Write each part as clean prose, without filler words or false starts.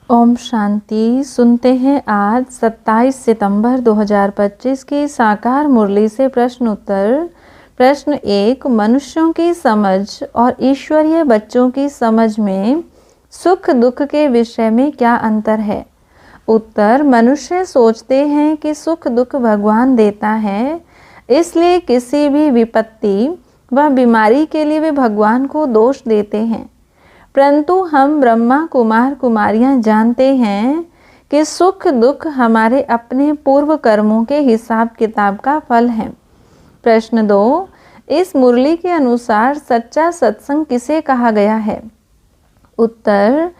ओम शांति। सुनते हैं आज 27 सितंबर 2025 की साकार मुरली से प्रश्न उत्तर। प्रश्न 1, मनुष्यों की समझ और ईश्वरीय बच्चों की समझ में सुख दुख के विषय में क्या अंतर है? उत्तर, मनुष्य सोचते हैं कि सुख दुख भगवान देता है, इसलिए किसी भी विपत्ति व बीमारी के लिए वे भगवान को दोष देते हैं। परंतु हम ब्रह्मा कुमार कुमारियां जानते हैं कि सुख दुख हमारे अपने पूर्व कर्मों के हिसाब किताब का फल है। प्रश्न 2, इस मुरली के अनुसार सच्चा सत्संग किसे कहा गया है? उत्तर,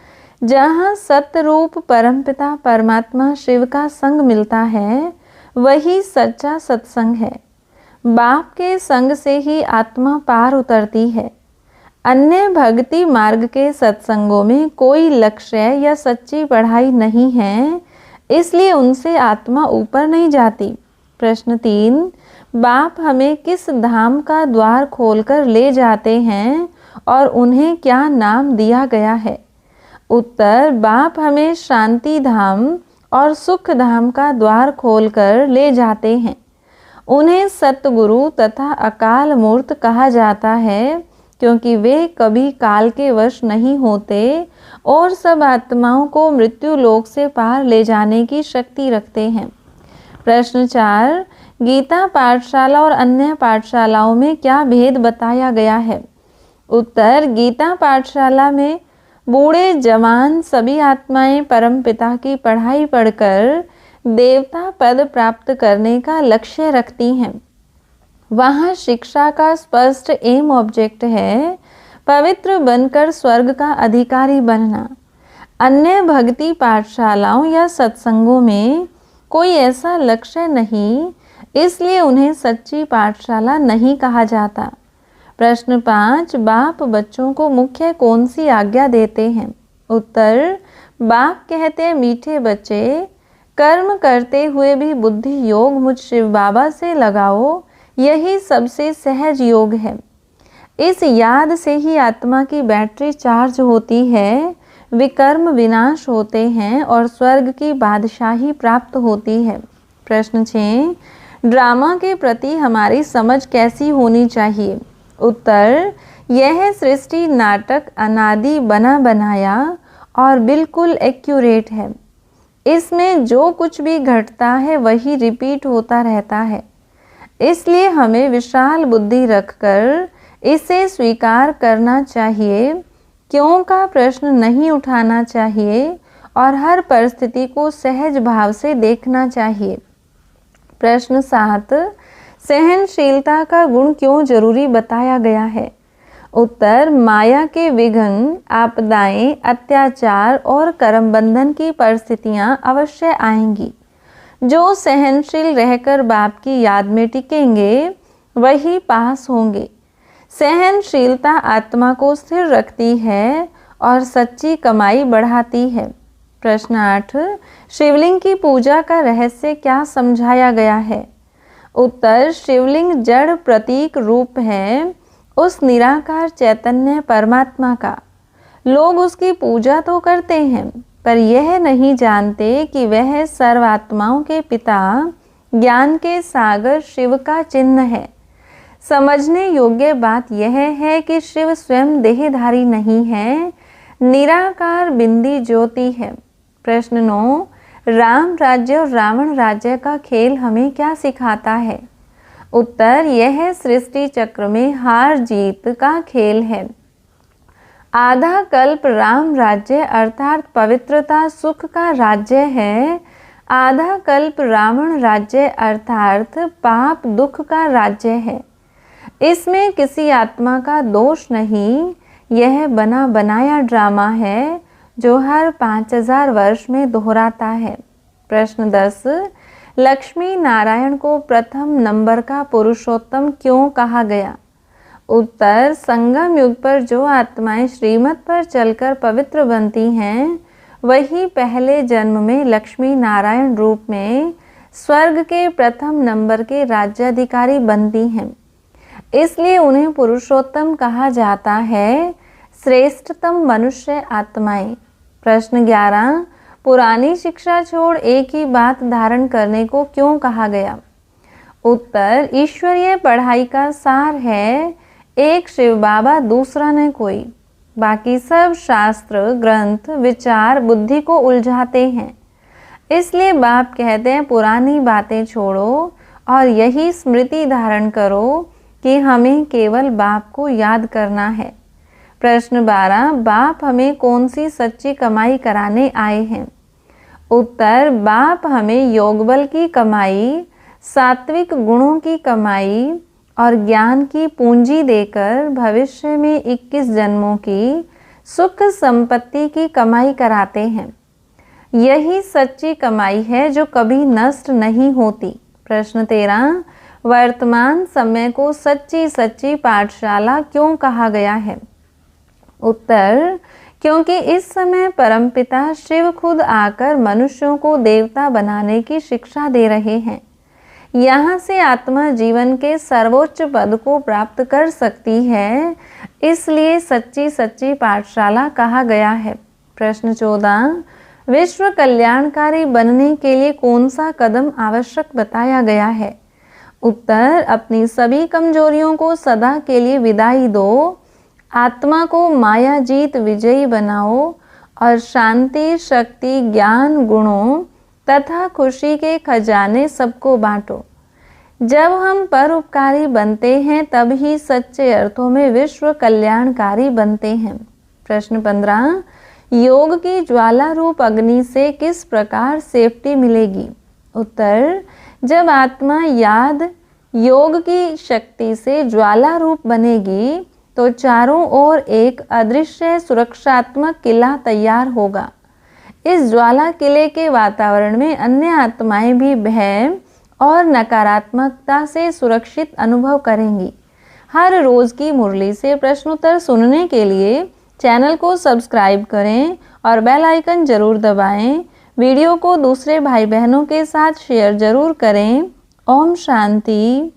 जहाँ सत्यरूप परमपिता परमात्मा शिव का संग मिलता है, वही सच्चा सत्संग है। बाप के संग से ही आत्मा पार उतरती है। अन्य भक्ति मार्ग के सत्संगों में कोई लक्ष्य या सच्ची पढ़ाई नहीं है, इसलिए उनसे आत्मा ऊपर नहीं जाती। प्रश्न 3, बाप हमें किस धाम का द्वार खोलकर ले जाते हैं और उन्हें क्या नाम दिया गया है? उत्तर, बाप हमें शांति धाम और सुख धाम का द्वार खोलकर ले जाते हैं। उन्हें सतगुरु तथा अकाल मूर्त कहा जाता है, क्योंकि वे कभी काल के वश नहीं होते और सब आत्माओं को मृत्यु लोक से पार ले जाने की शक्ति रखते हैं। प्रश्न 4, गीता पाठशाला और अन्य पाठशालाओं में क्या भेद बताया गया है? उत्तर, गीता पाठशाला में बूढ़े जवान सभी आत्माएं परम पिता की पढ़ाई पढ़कर देवता पद प्राप्त करने का लक्ष्य रखती हैं। वहाँ शिक्षा का स्पष्ट एम ऑब्जेक्ट है पवित्र बनकर स्वर्ग का अधिकारी बनना। अन्य भक्ति पाठशालाओं या सत्संगों में कोई ऐसा लक्ष्य नहीं, इसलिए उन्हें सच्ची पाठशाला नहीं कहा जाता। प्रश्न 5, बाप बच्चों को मुख्य कौन सी आज्ञा देते हैं? उत्तर, बाप कहते हैं, मीठे बच्चे, कर्म करते हुए भी बुद्धि योग मुझ शिव बाबा से लगाओ, यही सबसे सहज योग है। इस याद से ही आत्मा की बैटरी चार्ज होती है, विकर्म विनाश होते हैं और स्वर्ग की बादशाही प्राप्त होती है। प्रश्न 6, ड्रामा के प्रति हमारी समझ कैसी होनी चाहिए? उत्तर, यह सृष्टि नाटक अनादि बना बनाया और बिल्कुल एक्यूरेट है। इसमें जो कुछ भी घटता है वही रिपीट होता रहता है, इसलिए हमें विशाल बुद्धि रखकर इसे स्वीकार करना चाहिए, क्यों का प्रश्न नहीं उठाना चाहिए और हर परिस्थिति को सहज भाव से देखना चाहिए। प्रश्न 7, सहनशीलता का गुण क्यों जरूरी बताया गया है? उत्तर, माया के विघ्न, आपदाएं, अत्याचार और कर्म बंधन की परिस्थितियां अवश्य आएंगी। जो सहनशील रहकर बाप की याद में टिकेंगे वही पास होंगे। सहनशीलता आत्मा को स्थिर रखती है और सच्ची कमाई बढ़ाती है। प्रश्न 8, शिवलिंग की पूजा का रहस्य क्या समझाया गया है? उत्तर, शिवलिंग जड़ प्रतीक रूप है उस निराकार चैतन्य परमात्मा का। लोग उसकी पूजा तो करते हैं, पर यह नहीं जानते कि वह सर्वात्माओं के पिता, ज्ञान के सागर शिव का चिन्ह है। समझने योग्य बात यह है कि शिव स्वयं देहधारी नहीं है, निराकार बिंदी ज्योति है। प्रश्न 9, राम राज्य और रावण राज्य का खेल हमें क्या सिखाता है? उत्तर, यह सृष्टि चक्र में हार जीत का खेल है। आधा कल्प राम राज्य अर्थात पवित्रता सुख का राज्य है, आधा कल्प रावण राज्य अर्थात पाप दुख का राज्य है। इसमें किसी आत्मा का दोष नहीं, यह बना बनाया ड्रामा है जो हर 5000 वर्ष में दोहराता है। प्रश्न 10, लक्ष्मी नारायण को प्रथम नंबर का पुरुषोत्तम क्यों कहा गया? उत्तर, संगम युग पर जो आत्माएं श्रीमत पर चलकर पवित्र बनती हैं, वही पहले जन्म में लक्ष्मी नारायण रूप में स्वर्ग के प्रथम नंबर के राज्याधिकारी बनती हैं। इसलिए उन्हें पुरुषोत्तम कहा जाता है, श्रेष्ठतम मनुष्य आत्माएं। प्रश्न 11, पुरानी शिक्षा छोड़ एक ही बात धारण करने को क्यों कहा गया? उत्तर, ईश्वरीय पढ़ाई का सार है एक शिव बाबा, दूसरा न कोई। बाकी सब शास्त्र ग्रंथ विचार बुद्धि को उलझाते हैं। इसलिए बाप कहते हैं पुरानी बातें छोड़ो और यही स्मृति धारण करो कि हमें केवल बाप को याद करना है। प्रश्न 12, बाप हमें कौन सी सच्ची कमाई कराने आए हैं? उत्तर, बाप हमें योग बल की कमाई, सात्विक गुणों की कमाई और ज्ञान की पूंजी देकर भविष्य में 21 जन्मों की सुख संपत्ति की कमाई कराते हैं। यही सच्ची कमाई है जो कभी नष्ट नहीं होती। प्रश्न 13, वर्तमान समय को सच्ची सच्ची पाठशाला क्यों कहा गया है? उत्तर, क्योंकि इस समय परमपिता शिव खुद आकर मनुष्यों को देवता बनाने की शिक्षा दे रहे हैं। यहाँ से आत्मा जीवन के सर्वोच्च पद को प्राप्त कर सकती है, इसलिए सच्ची सच्ची पाठशाला कहा गया है। प्रश्न 14, विश्व कल्याणकारी बनने के लिए कौन सा कदम आवश्यक बताया गया है? उत्तर, अपनी सभी कमजोरियों को सदा के लिए विदाई दो, आत्मा को माया जीत विजयी बनाओ और शांति, शक्ति, ज्ञान, गुणों तथा खुशी के खजाने सबको बांटो। जब हम परोपकारी बनते हैं तब ही सच्चे अर्थों में विश्व कल्याणकारी बनते हैं। प्रश्न 15, योग की ज्वाला रूप अग्नि से किस प्रकार सेफ्टी मिलेगी? उत्तर, जब आत्मा याद योग की शक्ति से ज्वाला रूप बनेगी तो चारों ओर एक अदृश्य सुरक्षात्मक किला तैयार होगा। इस ज्वाला किले के वातावरण में अन्य आत्माएं भी भय और नकारात्मकता से सुरक्षित अनुभव करेंगी। हर रोज की मुरली से प्रश्नोत्तर सुनने के लिए चैनल को सब्सक्राइब करें और बेल आइकन जरूर दबाएं। वीडियो को दूसरे भाई बहनों के साथ शेयर जरूर करें। ओम शांति।